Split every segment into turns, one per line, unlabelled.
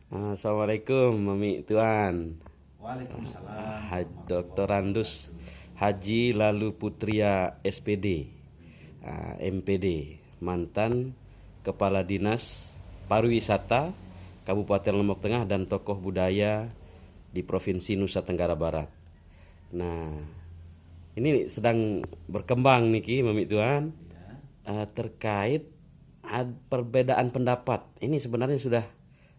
Assalamualaikum Mami Tuan.
Waalaikumsalam
Dr.
warahmatullahi
Randus
wabarakatuh.
Haji Lalu Putria SPD, MPD, mantan Kepala Dinas Pariwisata Kabupaten Lombok Tengah dan tokoh budaya di Provinsi Nusa Tenggara Barat. Nah, ini sedang berkembang niki Mami Tuan, terkait perbedaan pendapat. Ini sebenarnya sudah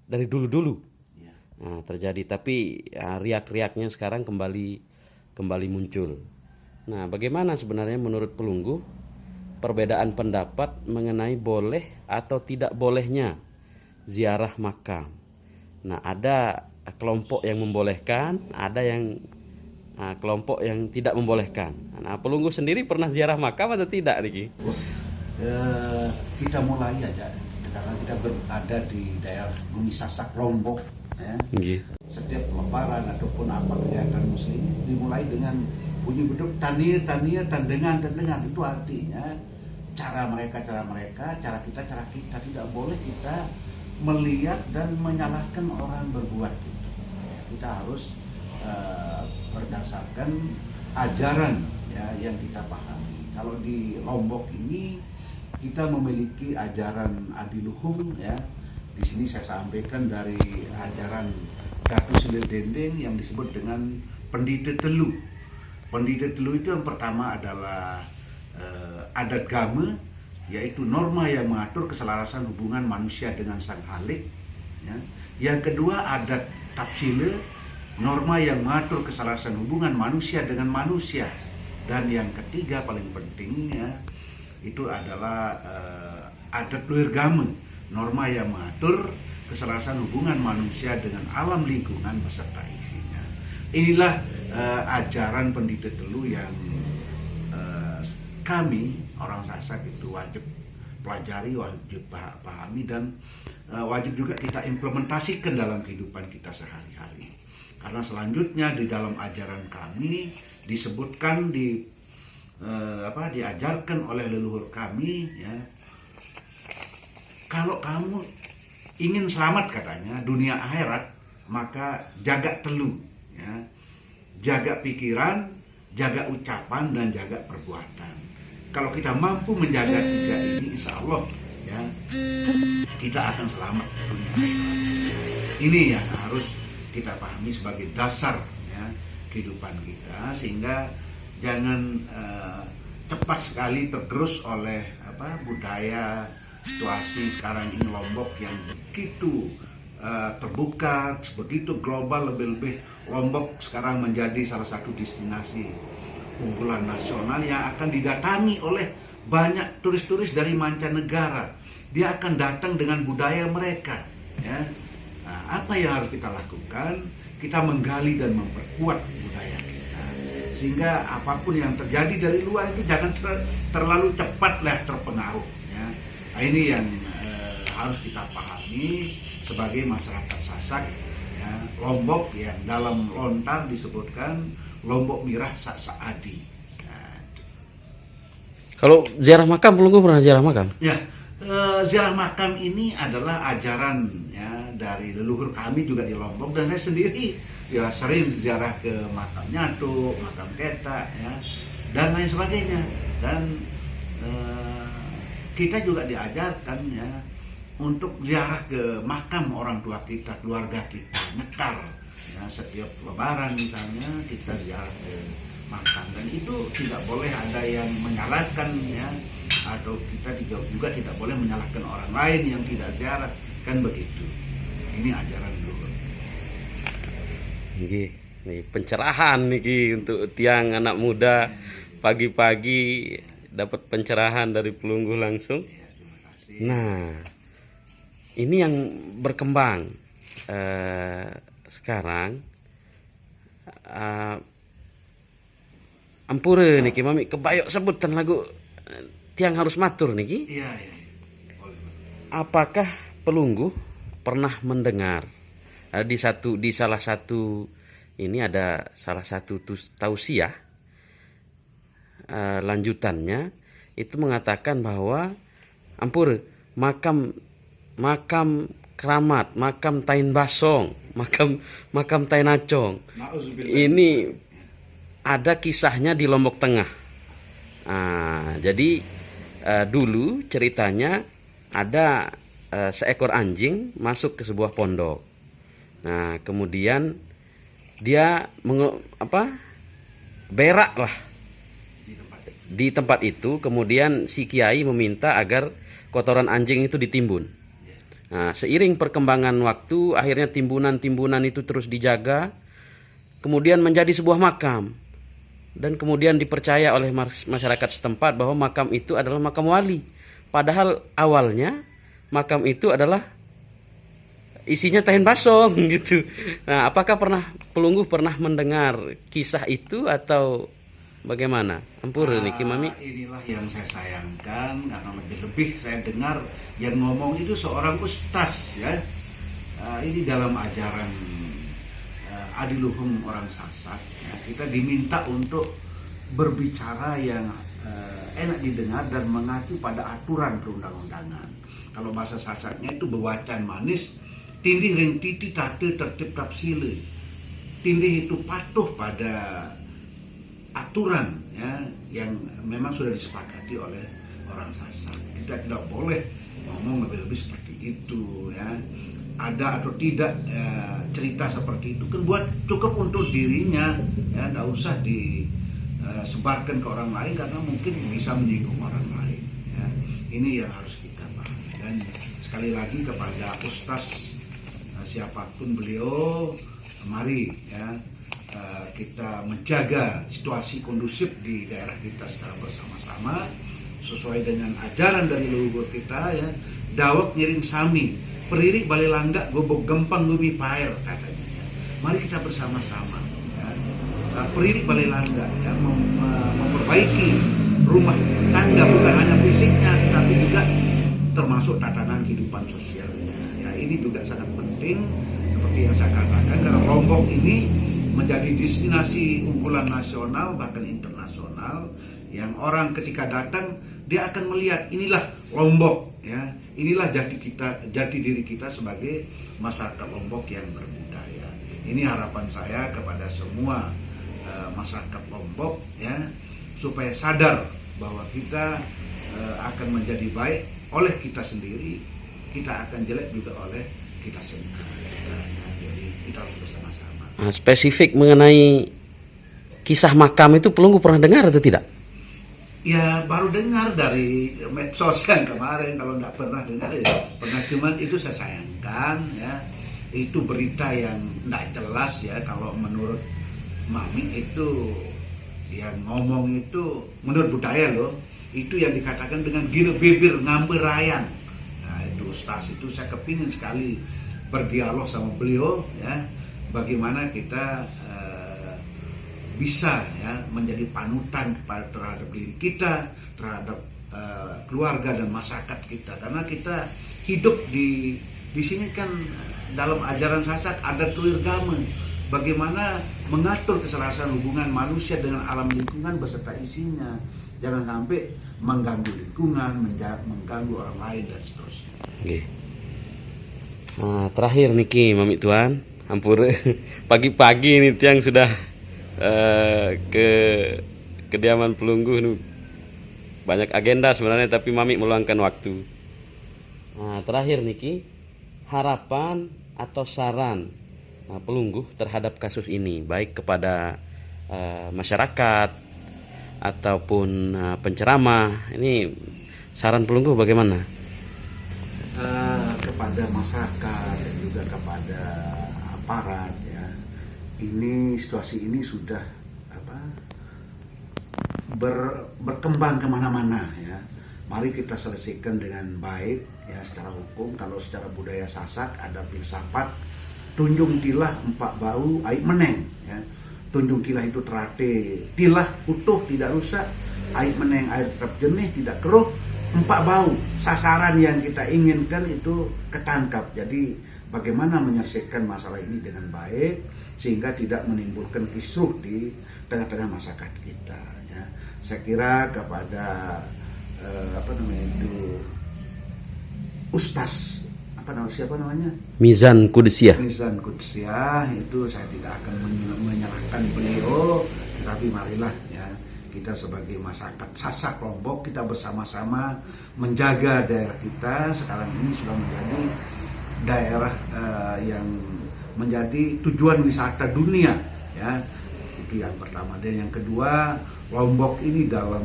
dari dulu-dulu
Ya,
terjadi, tapi riak-riaknya sekarang kembali muncul. Nah, bagaimana sebenarnya menurut Pelunggu perbedaan pendapat mengenai boleh atau tidak bolehnya ziarah makam? Nah, ada kelompok yang membolehkan, ada yang kelompok yang tidak membolehkan. Nah, Pelunggu sendiri pernah ziarah makam atau tidak, Niki?
kita mulai aja karena kita berada di daerah Bumi Sasak Lombok. Ya.
Nggih.
Setiap lebaran ataupun apa kegiatan muslim dimulai dengan bunyi beduk tanir tandengan. Itu artinya cara mereka, cara kita tidak boleh kita melihat dan menyalahkan orang berbuat itu. Kita harus berdasarkan ajaran ya yang kita pahami. Kalau di Lombok ini kita memiliki ajaran adiluhung ya. Di sini saya sampaikan dari ajaran Datu Selir Dendeng yang disebut dengan Pendite Telu. Pendite Telu itu yang pertama adalah adat game, yaitu norma yang mengatur keselarasan hubungan manusia dengan Sang Halik. Ya. Yang kedua adat Tapsile, norma yang mengatur keselarasan hubungan manusia dengan manusia. Dan yang ketiga paling pentingnya itu adalah adat Luirgame, norma yang mengatur keselarasan hubungan manusia dengan alam lingkungan beserta isinya. Inilah ajaran Pendite Telu yang kami orang Sasak itu wajib pelajari, wajib pahami, dan wajib juga kita implementasikan dalam kehidupan kita sehari-hari. Karena selanjutnya di dalam ajaran kami disebutkan diajarkan oleh leluhur kami ya, kalau kamu ingin selamat katanya dunia akhirat, maka jaga telu ya, jaga pikiran, jaga ucapan, dan jaga perbuatan. Kalau kita mampu menjaga tiga ini, insya Allah ya, kita akan selamat dunia akhirat. Ini yang harus kita pahami sebagai dasar ya, kehidupan kita, sehingga jangan cepat sekali tergerus oleh budaya situasi sekarang ini Lombok yang begitu terbuka, begitu global. Lebih-lebih Lombok sekarang menjadi salah satu destinasi unggulan nasional yang akan didatangi oleh banyak turis-turis dari mancanegara. Dia akan datang dengan budaya mereka ya. Nah, apa yang harus kita lakukan? Kita menggali dan memperkuat budaya kita, sehingga apapun yang terjadi dari luar itu jangan terlalu cepatlah terpengaruh ya. Nah, ini yang harus kita pahami sebagai masyarakat Sasak ya. Lombok yang dalam lontar disebutkan Lombok Mirah Saksaadi. Nah,
Kalau ziarah makam, Pelunggu pernah ziarah makam?
ya, ziarah makam ini adalah ajaran ya dari leluhur kami juga di Lombok, dan saya sendiri ya sering ziarah ke makam Nyatu, makam Keta ya, dan lain sebagainya. Dan kita juga diajarkan ya untuk ziarah ke makam orang tua kita, keluarga kita, nyekar ya, setiap lebaran misalnya kita ziarah ke makam, dan itu tidak boleh ada yang menyalahkan ya, atau kita juga tidak boleh menyalahkan orang lain yang tidak ziarah, kan begitu. Ini ajaran dulu.
Nggih, nih pencerahan niki untuk tiang anak muda pagi-pagi dapat pencerahan dari Pelunggu langsung.
Ya, terima kasih.
Nah, ini yang berkembang sekarang. Ampure niki Mami kebayok sebutan lagu tiang harus matur niki.
Iya, iya, iya. Boleh.
Apakah Pelunggu pernah mendengar di salah satu ini ada salah satu tausiah lanjutannya itu mengatakan bahwa ampur makam Kramat, makam Tain Basong, makam Tain Acong.
Nauzubillah.
Ini ada kisahnya di Lombok Tengah. Jadi dulu ceritanya ada seekor anjing masuk ke sebuah pondok. Nah, kemudian dia berak lah di tempat itu. Kemudian si kiai meminta agar kotoran anjing itu ditimbun. Nah, seiring perkembangan waktu, akhirnya timbunan-timbunan itu terus dijaga, kemudian menjadi sebuah makam. Dan kemudian dipercaya oleh masyarakat setempat bahwa makam itu adalah makam wali. Padahal awalnya makam itu adalah isinya Tain Basong gitu. Nah, apakah Pelungguh pernah mendengar kisah itu atau bagaimana? Ampura niki Mami.
Inilah yang saya sayangkan, karena lebih-lebih saya dengar yang ngomong itu seorang ustaz ya. Ini dalam ajaran adiluhum orang Sasak ya, kita diminta untuk berbicara yang enak didengar dan mengacu pada aturan perundang-undangan. Kalau bahasa Sasaknya itu bewacan manis, tindih ring titi tate tertib tapsile. Tindih itu patuh pada aturan ya, yang memang sudah disepakati oleh orang Sasak. Kita tidak boleh ngomong lebih-lebih seperti itu ya. Ada atau tidak cerita seperti itu kan buat cukup untuk dirinya ya, tidak usah disebarkan ke orang lain karena mungkin bisa menyinggung orang lain ya. Ini yang harus kita pahami. Dan sekali lagi kepada Ustaz siapapun beliau, mari ya kita menjaga situasi kondusif di daerah kita secara bersama-sama sesuai dengan ajaran dari leluhur kita ya. Dawak ngiring sami, peririk balik langgak, gobok gempang gumi pair katanya ya. Mari kita bersama-sama ya. Peririk balik langgak ya, memperbaiki rumah tangga bukan hanya fisiknya tapi juga termasuk tatanan kehidupan sosialnya ya. Ini juga sangat penting seperti yang saya katakan, karena Lombok ini menjadi destinasi unggulan nasional bahkan internasional yang orang ketika datang dia akan melihat inilah Lombok ya, inilah jati diri kita sebagai masyarakat Lombok yang berbudaya. Ini harapan saya kepada semua masyarakat Lombok ya, supaya sadar bahwa kita akan menjadi baik oleh kita sendiri, kita akan jelek juga oleh kita sendiri. Jadi kita harus bersama-sama.
Nah, spesifik mengenai kisah makam itu Pelungguh pernah dengar atau tidak?
Ya baru dengar dari medsos yang kemarin. Kalau nggak pernah dengar ya pernah, cuman itu saya sayangkan ya, itu berita yang nggak jelas ya. Kalau menurut Mami itu yang ngomong itu menurut budaya loh, itu yang dikatakan dengan gila bibir ngambil rayan. Nah itu ustaz itu saya kepingin sekali berdialog sama beliau ya, bagaimana kita bisa ya menjadi panutan terhadap diri kita, terhadap keluarga dan masyarakat kita, karena kita hidup di sini kan dalam ajaran Sasak ada tuirgama, bagaimana mengatur keselarasan hubungan manusia dengan alam lingkungan beserta isinya, jangan sampai mengganggu lingkungan, mengganggu orang lain dan seterusnya.
Okay. Nah, terakhir niki Mami Tuan, hampur pagi-pagi nih tiang sudah ke kediaman Pelungguh nih. Banyak agenda sebenarnya tapi Mami meluangkan waktu. Nah, terakhir niki harapan atau saran Pelungguh terhadap kasus ini, baik kepada masyarakat ataupun penceramah. Ini saran Pelungguh bagaimana?
Kepada masyarakat dan juga kepada aparat ya, ini situasi ini sudah berkembang kemana-mana ya. Mari kita selesaikan dengan baik ya secara hukum. Kalau secara budaya Sasak ada filsafat tunjung tilah empat bau air meneng ya. Tunjung tilah itu terate, tilah utuh tidak rusak, air meneng air tetap jernih tidak keruh, empat bau. Sasaran yang kita inginkan itu ketangkap. Jadi bagaimana menyelesaikan masalah ini dengan baik sehingga tidak menimbulkan kisruh di tengah-tengah masyarakat kita ya. Saya kira kepada ustaz siapa namanya?
Mizan Qudusiyah.
Mizan Qudusiyah itu saya tidak akan menyalahkan beliau, tapi marilah ya kita sebagai masyarakat Sasak Lombok kita bersama-sama menjaga daerah kita. Sekarang ini sudah menjadi daerah yang menjadi tujuan wisata dunia ya. Itu yang pertama. Dan yang kedua, Lombok ini dalam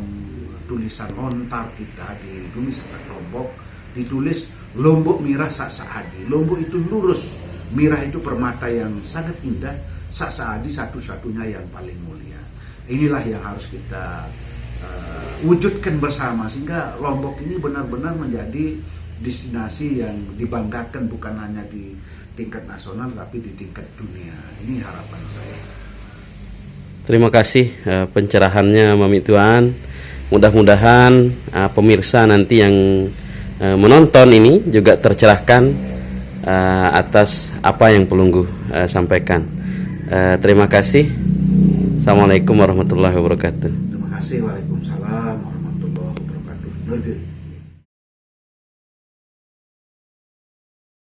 tulisan lontar kita di Bumi Sasak Lombok ditulis Lombok Mirah Sak Saadi. Lombok itu lurus, Mirah itu permata yang sangat indah, Sak Saadi satu-satunya yang paling mulia. Inilah yang harus kita wujudkan bersama sehingga Lombok ini benar-benar menjadi destinasi yang dibanggakan bukan hanya di tingkat nasional tapi di tingkat dunia. Ini harapan saya.
Terima kasih pencerahannya Mami Tuan. Mudah-mudahan pemirsa nanti yang menonton ini juga tercerahkan atas apa yang Pelunggu sampaikan. Terima kasih. Assalamualaikum warahmatullahi wabarakatuh.
Terima kasih. Waalaikumsalam warahmatullahi wabarakatuh.